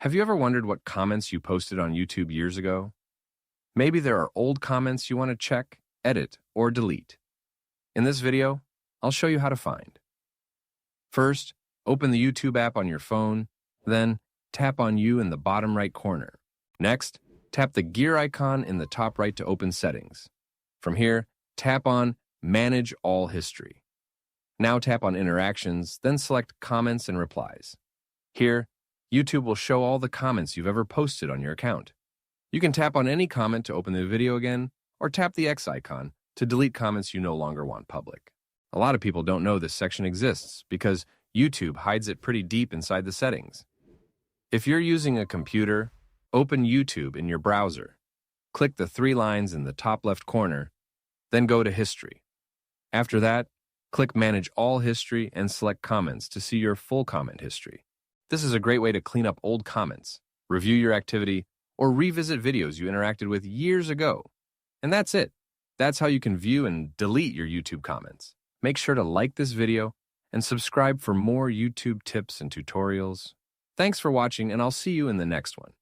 Have you ever wondered what comments you posted on YouTube years ago? Maybe there are old comments you want to check, edit, or delete. In this video, I'll show you how to find. First, open the YouTube app on your phone, then tap on You in the bottom right corner. Next, tap the gear icon in the top right to open settings. From here, tap on Manage All History. Now tap on Interactions, then select Comments and Replies. Here, YouTube will show all the comments you've ever posted on your account. You can tap on any comment to open the video again, or tap the X icon to delete comments you no longer want public. A lot of people don't know this section exists because YouTube hides it pretty deep inside the settings. If you're using a computer, open YouTube in your browser. Click the three lines in the top left corner, then go to History. After that, click Manage All History and select Comments to see your full comment history. This is a great way to clean up old comments, review your activity, or revisit videos you interacted with years ago. And that's it. That's how you can view and delete your YouTube comments. Make sure to like this video and subscribe for more YouTube tips and tutorials. Thanks for watching, and I'll see you in the next one.